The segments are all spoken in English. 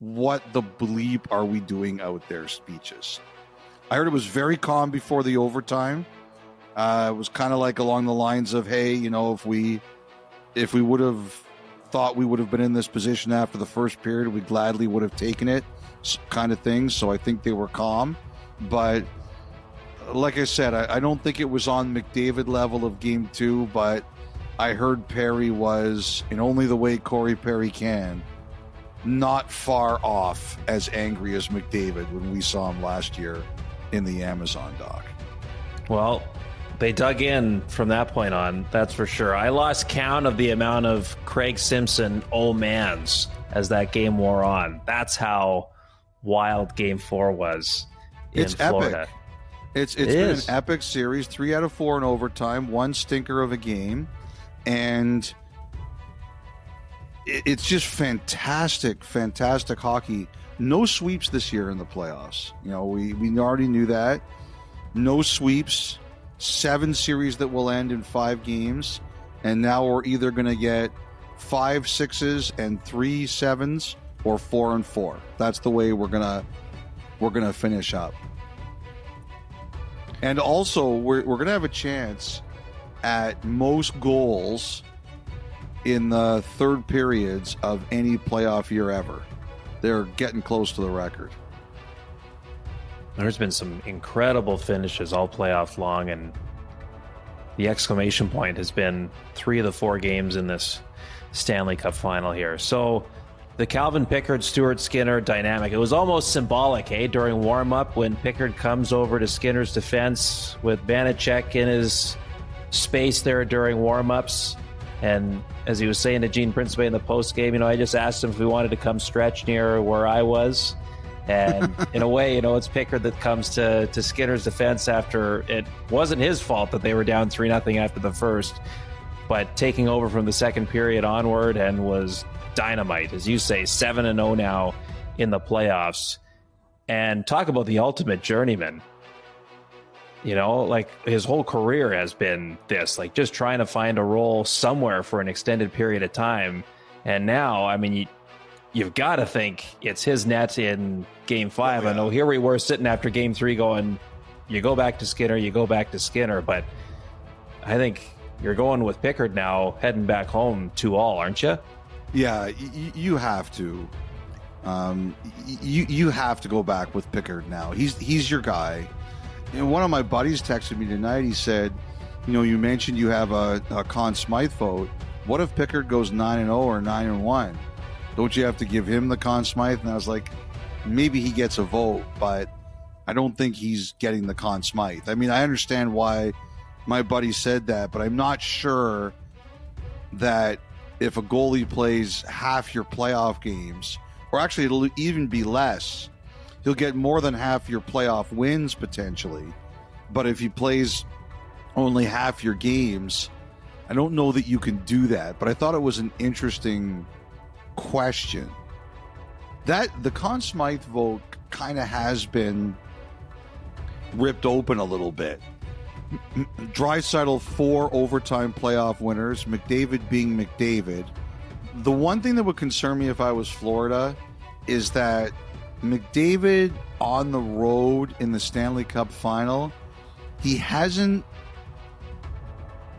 what the bleep are we doing out there speeches. I heard it was very calm before the overtime. It was kind of like along the lines of, hey, if we would have thought we would have been in this position after the first period, we gladly would have taken it, kind of thing. So I think they were calm. But like I said, I don't think it was on McDavid level of game 2, but I heard Perry was, in only the way Corey Perry can, not far off as angry as McDavid when we saw him last year in the Amazon dock. Well, they dug in from that point on, that's for sure. I lost count of the amount of Craig Simpson oh mans as that game wore on. That's how wild game 4 was in Florida. Epic. It's been an epic series, 3 out of 4 in overtime, 1 stinker of a game, and it's just fantastic hockey. No sweeps this year in the playoffs. We already knew that. No sweeps. 7 series that will end in 5 games, and now we're either going to get 5 6s and 3 7s, or 4 and 4. That's the way we're gonna finish up. And also, we're gonna have a chance at most goals in the third periods of any playoff year ever. They're getting close to the record. There's been some incredible finishes all playoff long, and the exclamation point has been 3 of the 4 games in this Stanley Cup final here. So the Calvin Pickard, Stuart Skinner dynamic, it was almost symbolic, during warm-up when Pickard comes over to Skinner's defense with Vanacek in his space there during warm-ups. And as he was saying to Gene Principe in the post-game, I just asked him if he wanted to come stretch near where I was. And in a way, it's Pickard that comes to Skinner's defense after it wasn't his fault that they were down 3-0 after the first, but taking over from the second period onward and was dynamite. As you say, 7-0 now in the playoffs. And talk about the ultimate journeyman. Like his whole career has been this, like just trying to find a role somewhere for an extended period of time. And now, I mean, you've got to think it's his net in game 5. I know here we were sitting after game 3 going, you go back to Skinner, but I think you're going with Pickard now, heading back home 2-all, aren't you? Yeah, you have to. You have to go back with Pickard now. He's your guy. One of my buddies texted me tonight. He said, you mentioned you have a Conn Smythe vote. What if Pickard goes 9-0 or 9-1? Don't you have to give him the Conn Smythe? And I was like, maybe he gets a vote, but I don't think he's getting the Conn Smythe. I mean, I understand why my buddy said that, but I'm not sure that if a goalie plays half your playoff games, or actually it'll even be less, he'll get more than half your playoff wins potentially. But if he plays only half your games, I don't know that you can do that. But I thought it was an interesting question. That the Conn Smythe vote kind of has been ripped open a little bit. Draisaitl 4 overtime playoff winners, McDavid being McDavid. The one thing that would concern me if I was Florida is that McDavid on the road in the Stanley Cup final, he hasn't.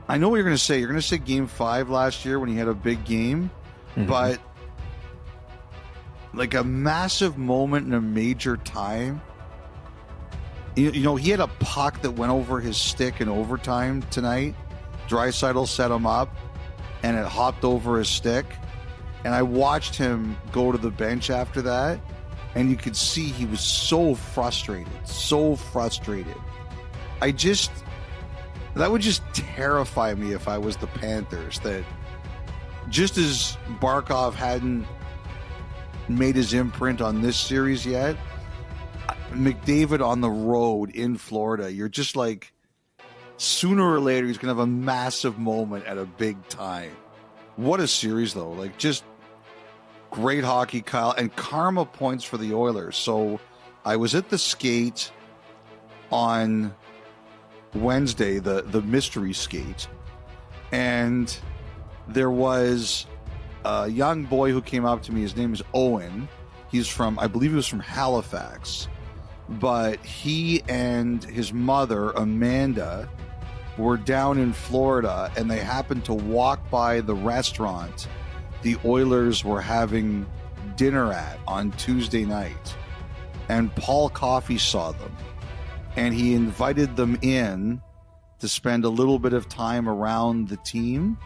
I know what you're going to say. You're going to say game 5 last year when he had a big game, but like a massive moment in a major time. He had a puck that went over his stick in overtime tonight. Draisaitl set him up, and it hopped over his stick. And I watched him go to the bench after that, and you could see he was so frustrated. That would just terrify me if I was the Panthers, that just as Barkov hadn't made his imprint on this series yet, McDavid on the road in Florida, you're just like, sooner or later he's going to have a massive moment at a big time. What a series, though. Like, just great hockey, Kyle. And karma points for the Oilers. So I was at the skate on Wednesday, the mystery skate, and there was a young boy who came up to me. His name is Owen, He's from, I believe he was from Halifax. But he and his mother, Amanda, were down in Florida, and they happened to walk by the restaurant the Oilers were having dinner at on Tuesday night. And Paul Coffey saw them, and he invited them in to spend a little bit of time around the team.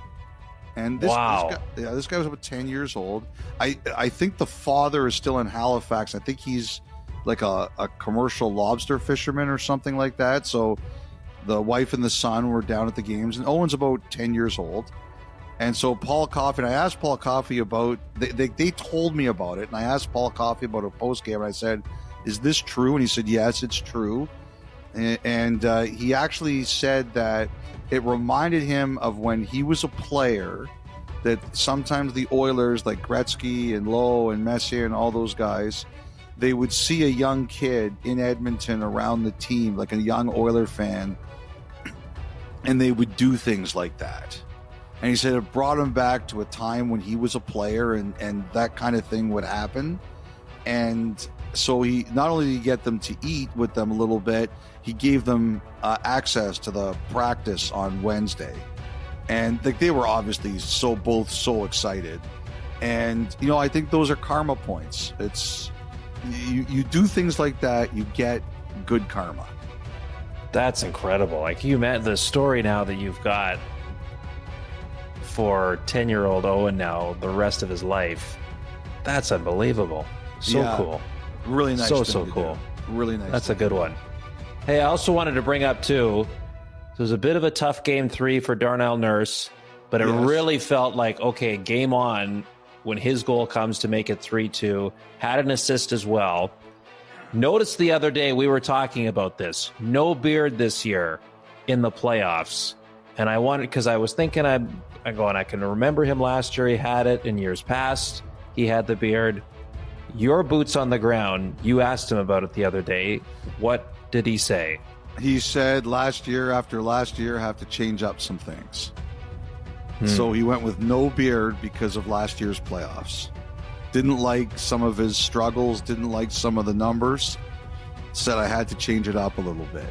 And this guy was about 10 years old. I think the father is still in Halifax. I think he's like a commercial lobster fisherman or something like that. So the wife and the son were down at the games, and Owen's about 10 years old. And so Paul Coffey, and I asked Paul Coffey about, they told me about it, and I asked Paul Coffey about a post game, and I said, is this true? And he said, yes, it's true. And he actually said that it reminded him of when he was a player, that sometimes the Oilers, like Gretzky and Lowe and Messier and all those guys, they would see a young kid in Edmonton around the team, like a young Oiler fan, and they would do things like that. And he said it brought him back to a time when he was a player, and that kind of thing would happen. And so he not only did he get them to eat with them a little bit, he gave them access to the practice on Wednesday. And they were obviously both so excited. And, you know, I think those are karma points. It's you do things like that, you get good karma. That's incredible. Like, you met the story now that you've got for 10-year-old Owen now the rest of his life. That's unbelievable. So cool. Really nice. So cool. Really nice. That's a good one. Hey, I also wanted to bring up too, it was a bit of a tough game 3 for Darnell Nurse, but it really felt like, okay, game on when his goal comes to make it 3-2, had an assist as well. Notice the other day we were talking about this. No Beard this year in the playoffs. And I wanted, because I was thinking, I'm going, I can remember him last year. He had it in years past. He had the beard. Your boots on the ground, you asked him about it the other day. What did he say? He said last year after last year have to change up some things. So he went with no beard because of last year's playoffs. Didn't like some of his struggles, didn't like some of the numbers. Said I had to change it up a little bit.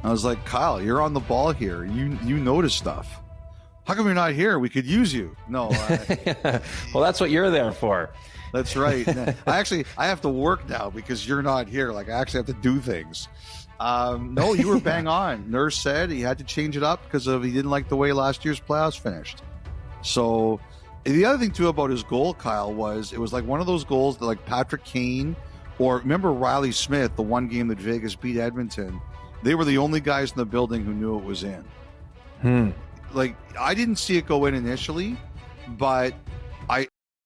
I was like, Kyle, you're on the ball here. You notice stuff. How come you're not here? We could use you. No. Well, that's what you're there for. That's right. I have to work now because you're not here. Like, I actually have to do things. No, you were bang on. Nurse said he had to change it up because he didn't like the way last year's playoffs finished. So the other thing too about his goal, Kyle, was it was like one of those goals that, like Patrick Kane, or remember Riley Smith, the one game that Vegas beat Edmonton, they were the only guys in the building who knew it was in. Like, I didn't see it go in initially, but